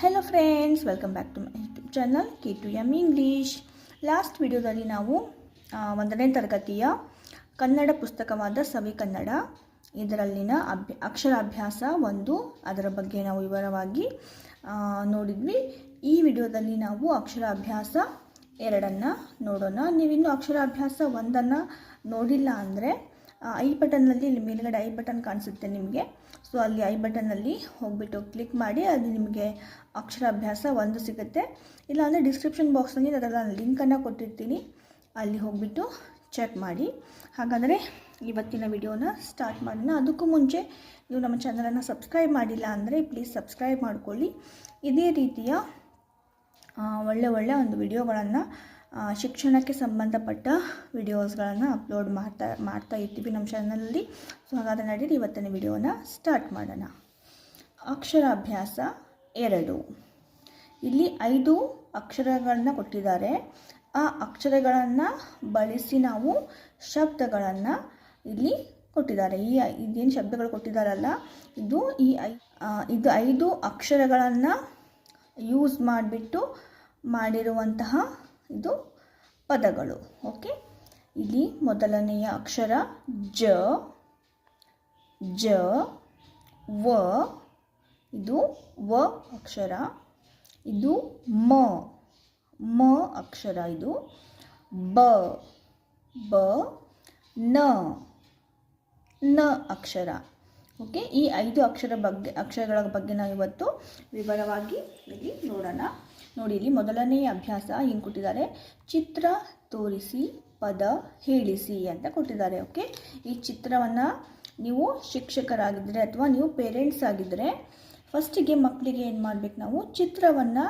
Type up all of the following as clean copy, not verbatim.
Hello friends, welcome back to my YouTube channel K2M English. Last ವಿಡಿಯೋದಲ್ಲಿ ನಾವು 1ನೇ ತರಗತಿಯ ಕನ್ನಡ ಪುಸ್ತಕವಾದ ಸವಿ ಕನ್ನಡ ಇದರಲ್ಲಿನ ಅಕ್ಷರಾಭ್ಯಾಸ 1 ಅದರ ಬಗ್ಗೆ ನಾವು ವಿವರವಾಗಿ ನೋಡಿದ್ವಿ. ಈ ವಿಡಿಯೋದಲ್ಲಿ ನಾವು ಅಕ್ಷರಾಭ್ಯಾಸ 2 ನೋಡೋಣ. ನೀವಿನ್ನೂ ಅಕ್ಷರಾಭ್ಯಾಸ 1 ನೋಡಿಲ್ಲ ಅಂದರೆ ಐ ಬಟನ್ನಲ್ಲಿ ಇಲ್ಲಿ ಮೇಲ್ಗಡೆ ಐ ಬಟನ್ ಕಾಣಿಸುತ್ತೆ ನಿಮಗೆ. ಸೊ ಅಲ್ಲಿ ಐ ಬಟನ್ನಲ್ಲಿ ಹೋಗ್ಬಿಟ್ಟು ಕ್ಲಿಕ್ ಮಾಡಿ, ಅದು ನಿಮಗೆ ಅಕ್ಷರಾಭ್ಯಾಸ 1 ಸಿಗುತ್ತೆ. ಇಲ್ಲಾಂದರೆ ಡಿಸ್ಕ್ರಿಪ್ಷನ್ ಬಾಕ್ಸ್ನಲ್ಲಿ ಅದರ ಲಿಂಕನ್ನು ಕೊಟ್ಟಿರ್ತೀನಿ, ಅಲ್ಲಿ ಹೋಗ್ಬಿಟ್ಟು ಚೆಕ್ ಮಾಡಿ. ಹಾಗಾದರೆ ಇವತ್ತಿನ ವಿಡಿಯೋನ ಸ್ಟಾರ್ಟ್ ಮಾಡೋಣ. ಅದಕ್ಕೂ ಮುಂಚೆ ನೀವು ನಮ್ಮ ಚಾನಲನ್ನು ಸಬ್ಸ್ಕ್ರೈಬ್ ಮಾಡಿಲ್ಲ ಅಂದರೆ ಪ್ಲೀಸ್ ಸಬ್ಸ್ಕ್ರೈಬ್ ಮಾಡ್ಕೊಳ್ಳಿ. ಇದೇ ರೀತಿಯ ಒಳ್ಳೆ ಒಂದು ವಿಡಿಯೋಗಳನ್ನು ಶಿಕ್ಷಣಕ್ಕೆ ಸಂಬಂಧಪಟ್ಟ ವಿಡಿಯೋಸ್ಗಳನ್ನು ಅಪ್ಲೋಡ್ ಮಾಡ್ತಾ ಇರ್ತೀವಿ ನಮ್ಮ ಚಾನಲಲ್ಲಿ. ಸೊ ಹಾಗಾದರೆ ನಡೀರಿ ಇವತ್ತಿನ ವಿಡಿಯೋನ ಸ್ಟಾರ್ಟ್ ಮಾಡೋಣ. ಅಕ್ಷರಾಭ್ಯಾಸ 2. ಇಲ್ಲಿ 5 ಅಕ್ಷರಗಳನ್ನ ಕೊಟ್ಟಿದ್ದಾರೆ. ಆ ಅಕ್ಷರಗಳನ್ನು ಬಳಸಿ ನಾವು ಶಬ್ದಗಳನ್ನು ಇಲ್ಲಿ ಕೊಟ್ಟಿದ್ದಾರೆ. ಇದೇನು ಶಬ್ದಗಳು ಕೊಟ್ಟಿದ್ದಾರಲ್ಲ, ಇದು 5 ಅಕ್ಷರಗಳನ್ನು ಯೂಸ್ ಮಾಡಿಬಿಟ್ಟು ಮಾಡಿರುವಂತಹ ಇದು ಪದಗಳು. ಓಕೆ, ಇಲ್ಲಿ ಮೊದಲನೆಯ ಅಕ್ಷರ ಜ, ವ, ಇದು ವ ಅಕ್ಷರ. ಇದು ಮ ಅಕ್ಷರ. ಇದು ಬ, ನ ಅಕ್ಷರ. ಓಕೆ, ಈ 5 ಅಕ್ಷರಗಳ ಬಗ್ಗೆ ನಾವು ಇವತ್ತು ವಿವರವಾಗಿ ಇಲ್ಲಿ ನೋಡೋಣ. ನೋಡಿ, ಇಲ್ಲಿ ಮೊದಲನೆಯ ಅಭ್ಯಾಸ ಏನು ಕೊಟ್ಟಿದ್ದಾರೆ, ಚಿತ್ರ ತೋರಿಸಿ ಪದ ಹೇಳಿಸಿ ಅಂತ ಕೊಟ್ಟಿದ್ದಾರೆ. ಓಕೆ, ಈ ಚಿತ್ರವನ್ನು ನೀವು ಶಿಕ್ಷಕರಾಗಿದ್ದರೆ ಅಥವಾ ನೀವು ಪೇರೆಂಟ್ಸ್ ಆಗಿದ್ದರೆ ಫಸ್ಟಿಗೆ ಮಕ್ಕಳಿಗೆ ಏನು ಮಾಡಬೇಕು, ನಾವು ಚಿತ್ರವನ್ನು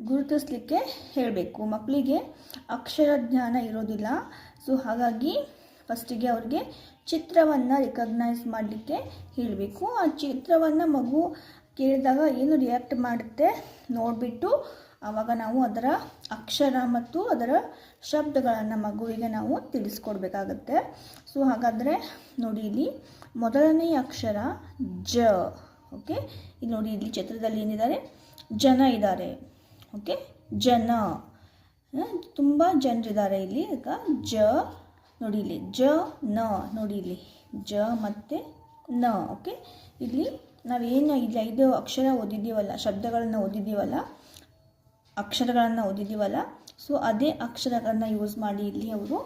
ಗುರುತಿಸಲಿಕ್ಕೆ ಹೇಳಬೇಕು. ಮಕ್ಕಳಿಗೆ ಅಕ್ಷರ ಜ್ಞಾನ ಇರೋದಿಲ್ಲ. ಸೊ ಹಾಗಾಗಿ ಫಸ್ಟಿಗೆ ಅವ್ರಿಗೆ ಚಿತ್ರವನ್ನು ರಿಕಗ್ನೈಸ್ ಮಾಡಲಿಕ್ಕೆ ಹೇಳಬೇಕು. ಆ ಚಿತ್ರವನ್ನು ಮಗು ಕೇಳಿದಾಗ ಏನು ರಿಯಾಕ್ಟ್ ಮಾಡುತ್ತೆ ನೋಡಿಬಿಟ್ಟು ಆವಾಗ ನಾವು ಅದರ ಅಕ್ಷರ ಮತ್ತು ಅದರ ಶಬ್ದಗಳನ್ನು ಮಗುವಿಗೆ ನಾವು ತಿಳಿಸ್ಕೊಡ್ಬೇಕಾಗತ್ತೆ. ಸೊ ಹಾಗಾದರೆ ನೋಡಿ, ಇಲ್ಲಿ ಮೊದಲನೆಯ ಅಕ್ಷರ ಜ. ಓಕೆ, ಇಲ್ಲಿ ನೋಡಿ, ಇಲ್ಲಿ ಚಿತ್ರದಲ್ಲಿ ಏನಿದ್ದಾರೆ, ಜನ ಇದ್ದಾರೆ. ಓಕೆ, ಜನ, ತುಂಬ ಜನರಿದ್ದಾರೆ ಇಲ್ಲಿ. ಜ ನೋಡಿ, ಇಲ್ಲಿ ಜ ನ, ನೋಡಿ ಇಲ್ಲಿ ಜ ಮತ್ತು ನ. ಓಕೆ, ಇಲ್ಲಿ ನಾವೇನು ಇಲ್ಲಿ 5 ಅಕ್ಷರ ಓದಿದ್ದೀವಲ್ಲ, ಶಬ್ದಗಳನ್ನು ಓದಿದ್ದೀವಲ್ಲ, ಅಕ್ಷರಗಳನ್ನು ಓದಿದ್ದೀವಲ್ಲ, ಸೊ ಅದೇ ಅಕ್ಷರಗಳನ್ನು ಯೂಸ್ ಮಾಡಿ ಇಲ್ಲಿ ಅವರು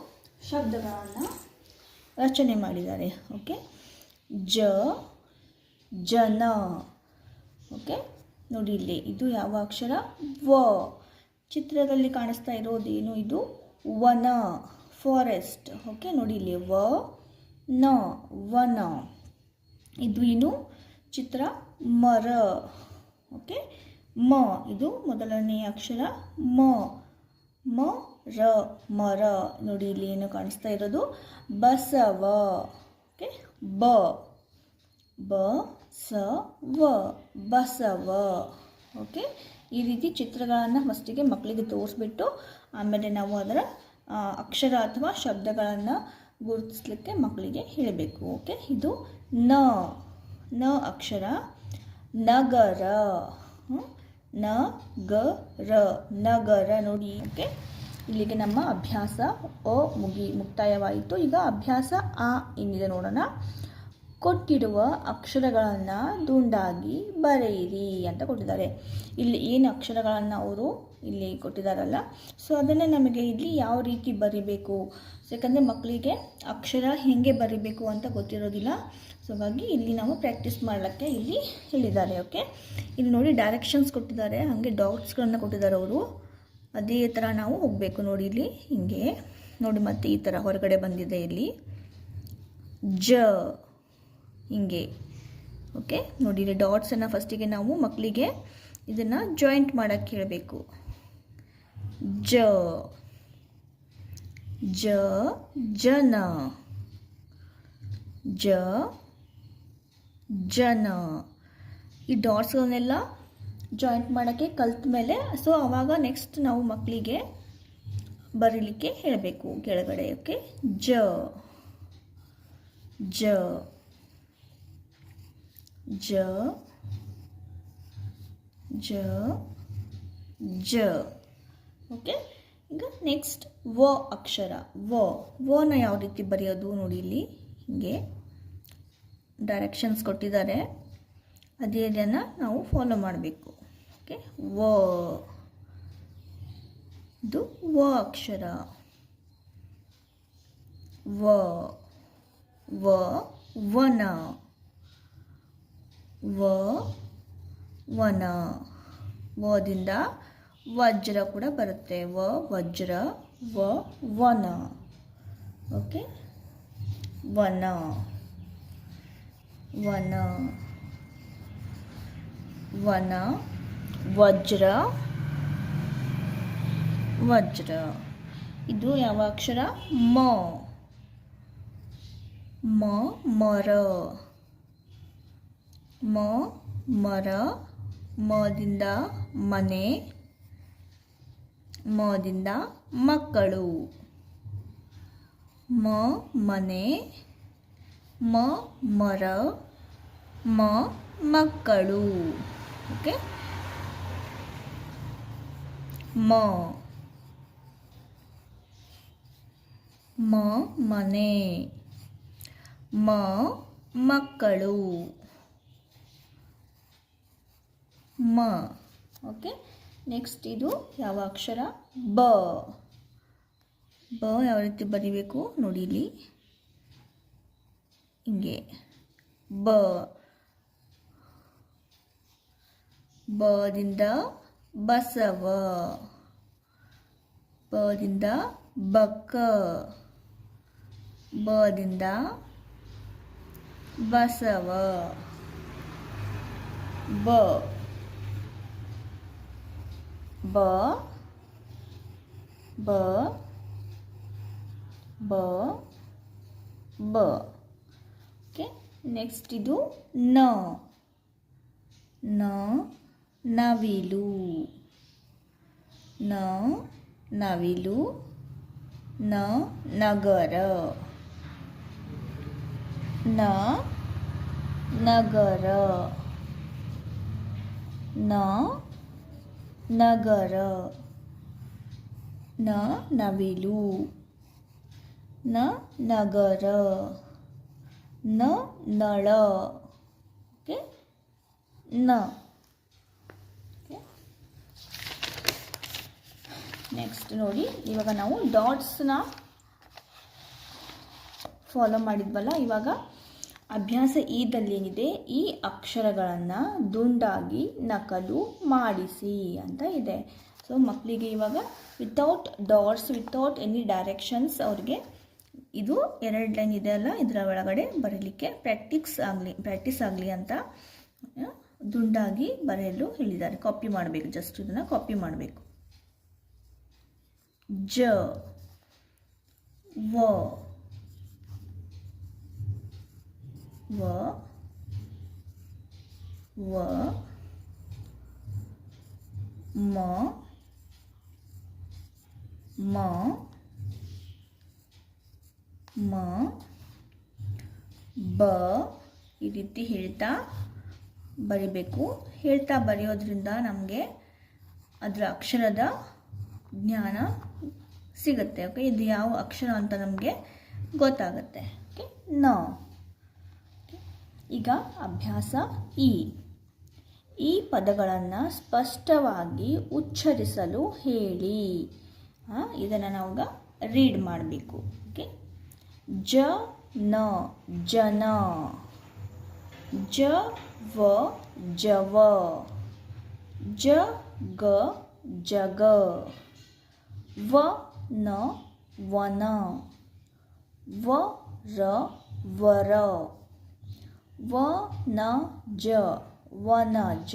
ಶಬ್ದಗಳನ್ನು ರಚನೆ ಮಾಡಿದ್ದಾರೆ. ಓಕೆ, ಜ, ಜನ. ಓಕೆ, ನೋಡಿ ಇಲ್ಲಿ ಇದು ಯಾವ ಅಕ್ಷರ, ವ. ಚಿತ್ರದಲ್ಲಿ ಕಾಣಿಸ್ತಾ ಇರೋದೇನು, ಇದು ವನ, ಫಾರೆಸ್ಟ್. ಓಕೆ, ನೋಡಿ ಇಲ್ಲಿ ವ ನ, ವನ. ಇದು ಏನು ಚಿತ್ರ, ಮರ. ಓಕೆ, ಮ, ಇದು ಮೊದಲನೆಯ ಅಕ್ಷರ ಮ, ರ, ಮರ. ನೋಡಿ ಇಲ್ಲಿ ಏನು ಕಾಣಿಸ್ತಾ ಇರೋದು, ಬಸವ. ಓಕೆ, ಸ ವ, ಬಸವ. ಓಕೆ, ಈ ರೀತಿ ಚಿತ್ರಗಳನ್ನು ಫಸ್ಟಿಗೆ ಮಕ್ಕಳಿಗೆ ತೋರಿಸ್ಬಿಟ್ಟು ಆಮೇಲೆ ನಾವು ಅದರ ಅಕ್ಷರ ಅಥವಾ ಶಬ್ದಗಳನ್ನು ಗುರುತಿಸಲಿಕ್ಕೆ ಮಕ್ಕಳಿಗೆ ಹೇಳಬೇಕು. ಓಕೆ, ಇದು ನ ಅಕ್ಷರ, ನಗರ. ನಗರ ನೋಡಿ. ಓಕೆ, ಇಲ್ಲಿಗೆ ನಮ್ಮ ಅಭ್ಯಾಸ ಮುಕ್ತಾಯವಾಯಿತು. ಈಗ ಅಭ್ಯಾಸ ಏನಿದೆ ನೋಡೋಣ. ಕೊಟ್ಟಿರುವ ಅಕ್ಷರಗಳನ್ನು ದುಂಡಾಗಿ ಬರೆಯಿರಿ ಅಂತ ಕೊಟ್ಟಿದ್ದಾರೆ. ಇಲ್ಲಿ ಏನು ಅಕ್ಷರಗಳನ್ನು ಅವರು ಇಲ್ಲಿ ಕೊಟ್ಟಿದ್ದಾರಲ್ಲ, ಸೊ ಅದನ್ನೇ ನಮಗೆ ಇಲ್ಲಿ ಯಾವ ರೀತಿ ಬರಿಬೇಕು, ಯಾಕಂದರೆ ಮಕ್ಕಳಿಗೆ ಅಕ್ಷರ ಹೇಗೆ ಬರಿಬೇಕು ಅಂತ ಗೊತ್ತಿರೋದಿಲ್ಲ. ಸೊ ಹಾಗಾಗಿ ಇಲ್ಲಿ ನಾವು ಪ್ರಾಕ್ಟೀಸ್ ಮಾಡಲಿಕ್ಕೆ ಇಲ್ಲಿ ಹೇಳಿದ್ದಾರೆ. ಓಕೆ, ಇಲ್ಲಿ ನೋಡಿ ಡೈರೆಕ್ಷನ್ಸ್ ಕೊಟ್ಟಿದ್ದಾರೆ, ಹಾಗೆ ಡಾಟ್ಸ್ಗಳನ್ನು ಕೊಟ್ಟಿದ್ದಾರೆ ಅವರು. ಅದೇ ಥರ ನಾವು ಹೋಗಬೇಕು. ನೋಡಿ ಇಲ್ಲಿ ಹಿಂಗೆ ನೋಡಿ, ಮತ್ತೆ ಈ ಥರ ಹೊರಗಡೆ ಬಂದಿದೆ ಇಲ್ಲಿ ಜ, ಹಿಂಗೆ. ಓಕೆ, ನೋಡಿ ಇಲ್ಲಿ ಡಾಟ್ಸನ್ನು ಫಸ್ಟಿಗೆ ನಾವು ಮಕ್ಕಳಿಗೆ ಇದನ್ನು ಜಾಯಿಂಟ್ ಮಾಡೋಕ್ಕೆ ಹೇಳಬೇಕು. ಜನ, ಜನ. ಈ ಡಾಟ್ಸ್ಗಳನ್ನೆಲ್ಲ ಜಾಯಿಂಟ್ ಮಾಡೋಕ್ಕೆ ಕಲ್ತ ಮೇಲೆ, ಸೊ ಆವಾಗ ನೆಕ್ಸ್ಟ್ ನಾವು ಮಕ್ಕಳಿಗೆ ಬರೀಲಿಕ್ಕೆ ಹೇಳಬೇಕು ಕೆಳಗಡೆ. ಓಕೆ, ಜ ಜ ಜ. ಓಕೆ, ಈಗ ನೆಕ್ಸ್ಟ್ ವ ಅಕ್ಷರ. ವನ ಯಾವ ರೀತಿ ಬರೆಯೋದು ನೋಡಿ, ಇಲ್ಲಿ ಹೀಗೆ ಡೈರೆಕ್ಷನ್ಸ್ ಕೊಟ್ಟಿದ್ದಾರೆ, ಅದೇ ಇದನ್ನು ನಾವು ಫಾಲೋ ಮಾಡಬೇಕು. ಓಕೆ, ಇದು ವ ಅಕ್ಷರ. ವನ. ವನ. ವದಿಂದ ವಜ್ರ ಕೂಡ ಬರುತ್ತೆ. ವಜ್ರ. ವನ. ಓಕೆ, ವನ. ವಜ್ರ. ಇದು ಯಾವ ಅಕ್ಷರ? ಮರ. ಮರ. ಮದಿಂದ ಮನೆ. ಮದಿಂದ ಮಕ್ಕಳು. ಮನೆ. ಮರ. ಮಕ್ಕಳು. ಓಕೆ, ಮನೆ. ಮಕ್ಕಳು. ಓಕೆ, ನೆಕ್ಸ್ಟ್ ಇದು ಯಾವ ಅಕ್ಷರ? ಬ ಯಾವ ರೀತಿ ಬರಿಬೇಕು ನೋಡಿ, ಇಲ್ಲಿ ಹಿಂಗೆ ಬದಿಂದ ಬಸವ. ಬದಿಂದ ಬಕ್ಕ. ಬದಿಂದ ಬಸವ. ಓಕೆ, ನೆಕ್ಸ್ಟ್ ಇದು ನವಿಲು. ನವಿಲು. ನಗರ. ನಗರ. ನವಿಲು. ನಗರ. ನಳ. ಓಕೆ, ನೆಕ್ಸ್ಟ್ ನೋಡಿ, ಇವಾಗ ನಾವು ಡಾಟ್ಸ್ನ ಫಾಲೋ ಮಾಡಿದ್ವಲ್ಲ, ಇವಾಗ ಅಭ್ಯಾಸ ಏನಿದೆ, ಈ ಅಕ್ಷರಗಳನ್ನು ದುಂಡಾಗಿ ನಕಲು ಮಾಡಿಸಿ ಅಂತ ಇದೆ. ಸೊ ಮಕ್ಕಳಿಗೆ ಇವಾಗ without dots, without any directions ಅವ್ರಿಗೆ ಇದು 2 ಲೈನ್ ಇದೆ ಅಲ್ಲ, ಇದರ ಒಳಗಡೆ ಬರೀಲಿಕ್ಕೆ ಪ್ರಾಕ್ಟೀಸ್ ಆಗಲಿ ಅಂತ ದುಂಡಾಗಿ ಬರೆಯಲು ಹೇಳಿದ್ದಾರೆ. ಕಾಪಿ ಮಾಡಬೇಕು, ಜಸ್ಟ್ ಇದನ್ನು ಕಾಪಿ ಮಾಡಬೇಕು. ಜ. ಬ. ಈ ರೀತಿ ಹೇಳ್ತಾ ಬರಿಬೇಕು. ಹೇಳ್ತಾ ಬರೆಯೋದ್ರಿಂದ ನಮಗೆ ಅದರ ಅಕ್ಷರದ ಜ್ಞಾನ ಸಿಗುತ್ತೆ. ಓಕೆ, ಇದು ಯಾವ ಅಕ್ಷರ ಅಂತ ನಮಗೆ ಗೊತ್ತಾಗುತ್ತೆ. ಓಕೆ, ಈಗ ಅಭ್ಯಾಸ ಈ ಪದಗಳನ್ನು ಸ್ಪಷ್ಟವಾಗಿ ಉಚ್ಚರಿಸಲು ಹೇಳಿ. ಇದನ್ನು ನಾವಾಗ ರೀಡ್ ಮಾಡಬೇಕು. ಓಕೆ, ಜನ. ಜವ. ಜಗ. ವನ. ವರ. ವನಜ.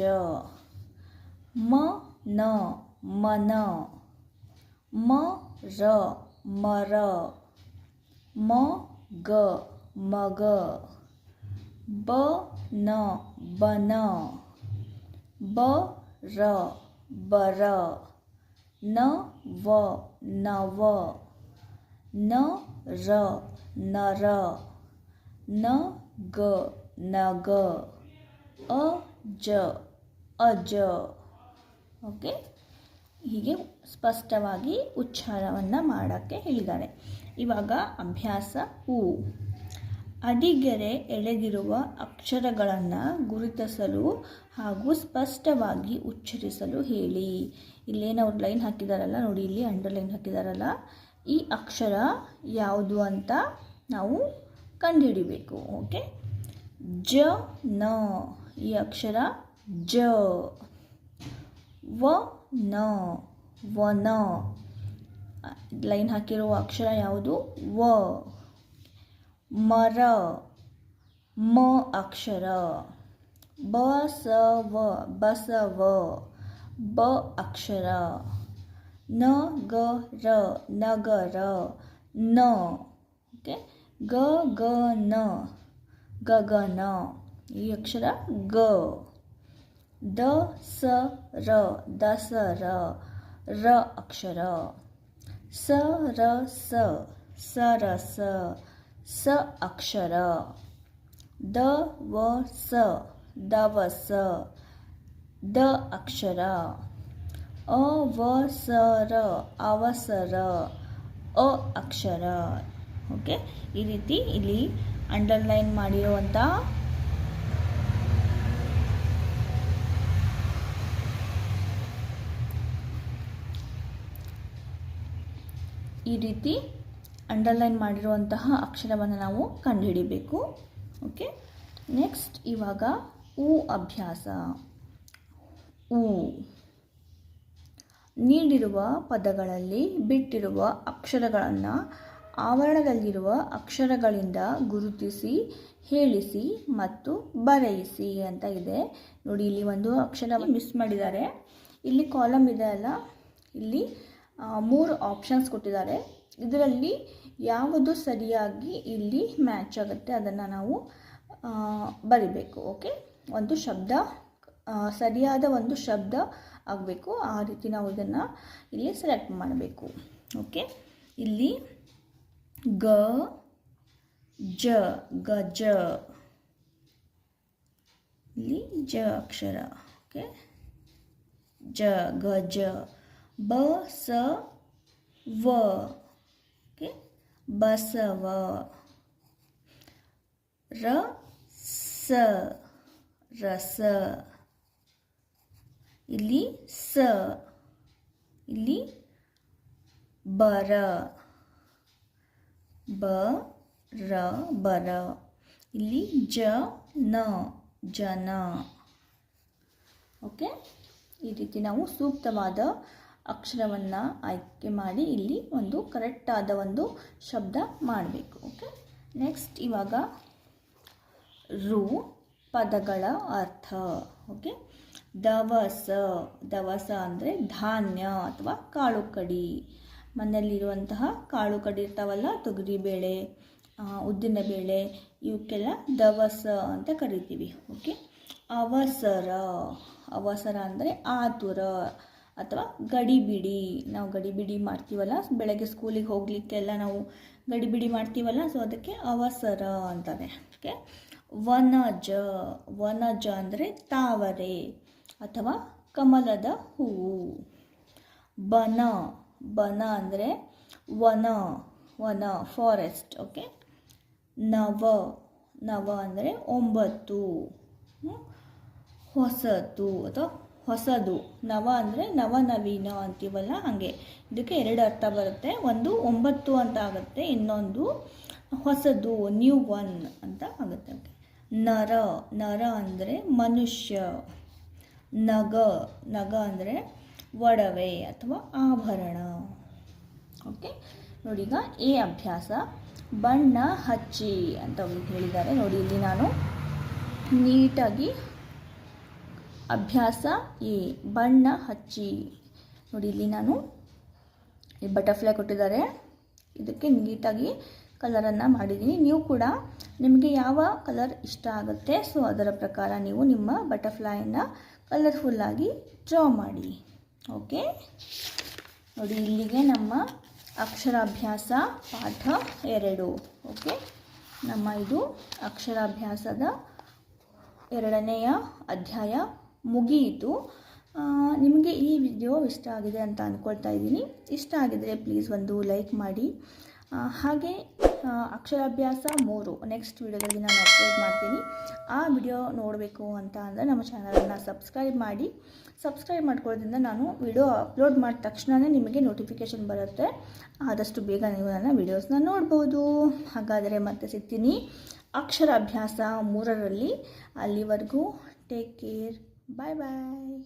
ಮನ. ಮರ. ಮಗ. ಬನ. ಬರ. ನವ. ನರ. ನಗ. ಅಜ. ಓಕೆ, ಹೀಗೆ ಸ್ಪಷ್ಟವಾಗಿ ಉಚ್ಚಾರವನ್ನು ಮಾಡೋಕ್ಕೆ ಹೇಳಿದ್ದಾರೆ. ಇವಾಗ ಅಭ್ಯಾಸ ಉ. ಅಡಿಗೆರೆ ಎಳೆದಿರುವ ಅಕ್ಷರಗಳನ್ನು ಗುರುತಿಸಲು ಹಾಗೂ ಸ್ಪಷ್ಟವಾಗಿ ಉಚ್ಚರಿಸಲು ಹೇಳಿ. ಇಲ್ಲೇನು ಅವ್ರು ಲೈನ್ ಹಾಕಿದಾರಲ್ಲ ನೋಡಿ, ಇಲ್ಲಿ ಅಂಡರ್ಲೈನ್ ಹಾಕಿದಾರಲ್ಲ, ಈ ಅಕ್ಷರ ಯಾವುದು ಅಂತ ನಾವು ಕಂಡುಹಿಡಿಬೇಕು. ಓಕೆ, ಜ ನ, ಈ ಅಕ್ಷರ ಜ. ವ ನ, ವನ, ಲೈನ್ ಹಾಕಿರುವ ಅಕ್ಷರ ಯಾವುದು ವ. ಮರ, ಮ ಅಕ್ಷರ. ಬಸವ, ಬಸವ, ಬ ಅಕ್ಷರ. ನಗರ, ನಗರ, ನ. ಓಕೆ, ಗಗನ, ಗಗನ, ಈ ಅಕ್ಷರ ಗ. ದಸರ, ದಸರ, ರ ಅಕ್ಷರ. ಸರಸ, ಸರಸ, ಸ ಅಕ್ಷರ. ದವಸ, ದವಸ, ದ ಅಕ್ಷರ. ಅವಸರ, ಅವಸರ, ಅ ಅಕ್ಷರ. ಓಕೆ, ಈ ರೀತಿ ಇಲ್ಲಿ ಅಂಡರ್ಲೈನ್ ಮಾಡಿರುವಂಥ ಅಕ್ಷರವನ್ನು ನಾವು ಕಂಡುಹಿಡಿಬೇಕು. ಓಕೆ, ನೆಕ್ಸ್ಟ್ ಇವಾಗ ಉ ಅಭ್ಯಾಸ. ಉ. ನೀಡಿರುವ ಪದಗಳಲ್ಲಿ ಬಿಟ್ಟಿರುವ ಅಕ್ಷರಗಳನ್ನು ಆವರಣದಲ್ಲಿರುವ ಅಕ್ಷರಗಳಿಂದ ಗುರುತಿಸಿ, ಹೇಳಿಸಿ ಮತ್ತು ಬರೆಯಿಸಿ ಅಂತ ಇದೆ. ನೋಡಿ, ಇಲ್ಲಿ ಒಂದು ಅಕ್ಷರ ಮಿಸ್ ಮಾಡಿದ್ದಾರೆ. ಇಲ್ಲಿ ಕಾಲಮ್ ಇದೆ ಅಲ್ಲ, ಇಲ್ಲಿ 3 ಆಪ್ಷನ್ಸ್ ಕೊಟ್ಟಿದ್ದಾರೆ. ಇದರಲ್ಲಿ ಯಾವುದು ಸರಿಯಾಗಿ ಇಲ್ಲಿ ಮ್ಯಾಚ್ ಆಗುತ್ತೆ ಅದನ್ನು ನಾವು ಬರಿಬೇಕು. ಓಕೆ, ಒಂದು ಶಬ್ದ ಸರಿಯಾದ ಒಂದು ಶಬ್ದ ಆಗಬೇಕು, ಆ ರೀತಿ ನಾವು ಇದನ್ನು ಇಲ್ಲಿ ಸೆಲೆಕ್ಟ್ ಮಾಡಬೇಕು. ಓಕೆ, ಇಲ್ಲಿ ಗ ಜ, ಗಜ, ಇಲ್ಲಿ ಜ ಅಕ್ಷರ. ಓಕೆ, ಜ, ಗಜ. ಬಸವ, ಓಕೆ, ಬಸವ. ರಸ, ರಸ, ಇಲ್ಲಿ ಸ, ಇಲ್ಲಿ ಬರ, ಬರ, ಬರ, ಇಲ್ಲಿ ಜ ನ, ಜನ. ಓಕೆ, ಈ ರೀತಿ ನಾವು ಸೂಕ್ತವಾದ ಅಕ್ಷರವನ್ನು ಆಯ್ಕೆ ಮಾಡಿ ಇಲ್ಲಿ ಒಂದು ಕರೆಕ್ಟಾದ ಒಂದು ಶಬ್ದ ಮಾಡಬೇಕು. ಓಕೆ, ನೆಕ್ಸ್ಟ್ ಇವಾಗ ರು. ಪದಗಳ ಅರ್ಥ. ಓಕೆ, ದವಸ, ದವಸ ಅಂದರೆ ಧಾನ್ಯ ಅಥವಾ ಕಾಳು ಕಡಿ. ಮನೆಯಲ್ಲಿರುವಂತಹ ಕಾಳು ಕಡಿ ಇರ್ತಾವಲ್ಲ, ತೊಗರಿಬೇಳೆ, ಉದ್ದಿನಬೇಳೆ, ಇವಕ್ಕೆಲ್ಲ ದವಸ ಅಂತ ಕರಿತೀವಿ. ಓಕೆ, ಅವಸರ, ಅವಸರ ಅಂದರೆ ಆತುರ ಅಥವಾ ಗಡಿಬಿಡಿ. ನಾವು ಗಡಿಬಿಡಿ ಮಾಡ್ತೀವಲ್ಲ, ಬೆಳಗ್ಗೆ ಸ್ಕೂಲಿಗೆ ಹೋಗಲಿಕ್ಕೆಲ್ಲ ನಾವು ಗಡಿಬಿಡಿ ಮಾಡ್ತೀವಲ್ಲ, ಸೊ ಅದಕ್ಕೆ ಅವಸರ ಅಂತಾರೆ. ಓಕೆ, ವನಜ, ವನಜ ಅಂದರೆ ತಾವರೆ ಅಥವಾ ಕಮಲದ ಹೂವು. ಬನ, ಬನ ಅಂದರೆ ವನ, ವನ, ಫಾರೆಸ್ಟ್. ಓಕೆ, ನವ, ನವ ಅಂದರೆ 9, ಹೊಸತು ಅಥವಾ ಹೊಸದು. ನವ ಅಂದರೆ ನವನವೀನ ಅಂತೀವಲ್ಲ, ಹಾಗೆ ಇದಕ್ಕೆ 2 ಅರ್ಥ ಬರುತ್ತೆ. ಒಂದು 9 ಅಂತ ಆಗುತ್ತೆ, ಇನ್ನೊಂದು ಹೊಸದು, ನ್ಯೂ ಒನ್ ಅಂತ ಆಗುತ್ತೆ. ಓಕೆ, ನರ, ನರ ಅಂದರೆ ಮನುಷ್ಯ. ನಗ, ನಗ ಅಂದರೆ ಒಡವೆ ಅಥವಾ ಆಭರಣ. ಓಕೆ, ನೋಡಿ, ಈಗ ಎ ಅಭ್ಯಾಸ. ಬಣ್ಣ ಹಚ್ಚಿ ಅಂತ ಹೇಳಿದ್ದಾರೆ. ನೋಡಿ, ಇಲ್ಲಿ ನಾನು ನೀಟಾಗಿ ಅಭ್ಯಾಸ ಎ, ಬಣ್ಣ ಹಚ್ಚಿ. ನೋಡಿ, ಇಲ್ಲಿ ನಾನು ಈ ಬಟರ್ಫ್ಲೈ ಕೊಟ್ಟಿದ್ದಾರೆ, ಇದಕ್ಕೆ ನೀಟಾಗಿ ಕಲರನ್ನು ಮಾಡಿದ್ದೀನಿ. ನೀವು ಕೂಡ ನಿಮಗೆ ಯಾವ ಕಲರ್ ಇಷ್ಟ ಆಗುತ್ತೆ, ಸೊ ಅದರ ಪ್ರಕಾರ ನೀವು ನಿಮ್ಮ ಬಟರ್ಫ್ಲೈಯನ್ನು ಕಲರ್ಫುಲ್ಲಾಗಿ ಡ್ರಾ ಮಾಡಿ. ಓಕೆ, ನೋಡಿ, ಇಲ್ಲಿಗೆ ನಮ್ಮ ಅಕ್ಷರಾಭ್ಯಾಸ ಪಾಠ 2. ಓಕೆ, ನಮ್ಮ ಇದು ಅಕ್ಷರಾಭ್ಯಾಸದ 2ನೇ ಅಧ್ಯಾಯ ಮುಗಿಯಿತು. ನಿಮಗೆ ನಿಮಗೆ ಈ ವಿಡಿಯೋ ಇಷ್ಟ ಆಗಿದೆ ಅಂತ ಅಂದ್ಕೊಳ್ತಾ ಇದ್ದೀನಿ. ಇಷ್ಟ ಆಗಿದರೆ ಪ್ಲೀಸ್ ಒಂದು ಲೈಕ್ ಮಾಡಿ. ಹಾಗೆ ಅಕ್ಷರಾಭ್ಯಾಸ 3 ನೆಕ್ಸ್ಟ್ ವಿಡಿಯೋದಲ್ಲಿ ನಾನು ಅಪ್ಲೋಡ್ ಮಾಡ್ತೀನಿ. ಆ ವಿಡಿಯೋ ನೋಡಬೇಕು ಅಂತ ಅಂದರೆ ನಮ್ಮ ಚಾನಲನ್ನು ಸಬ್ಸ್ಕ್ರೈಬ್ ಮಾಡಿ. ಸಬ್ಸ್ಕ್ರೈಬ್ ಮಾಡ್ಕೊಳ್ಳೋದ್ರಿಂದ ನಾನು ವಿಡಿಯೋ ಅಪ್ಲೋಡ್ ಮಾಡಿದ ತಕ್ಷಣವೇ ನಿಮಗೆ ನೋಟಿಫಿಕೇಷನ್ ಬರುತ್ತೆ. ಆದಷ್ಟು ಬೇಗ ನೀವು ನನ್ನ ವಿಡಿಯೋಸ್ನ ನೋಡ್ಬೋದು. ಹಾಗಾದರೆ ಮತ್ತೆ ಸಿಗ್ತೀನಿ ಅಕ್ಷರಾಭ್ಯಾಸ 3ರಲ್ಲಿ. ಅಲ್ಲಿವರೆಗೂ ಟೇಕ್ ಕೇರ್. ಬಾಯ್ ಬಾಯ್.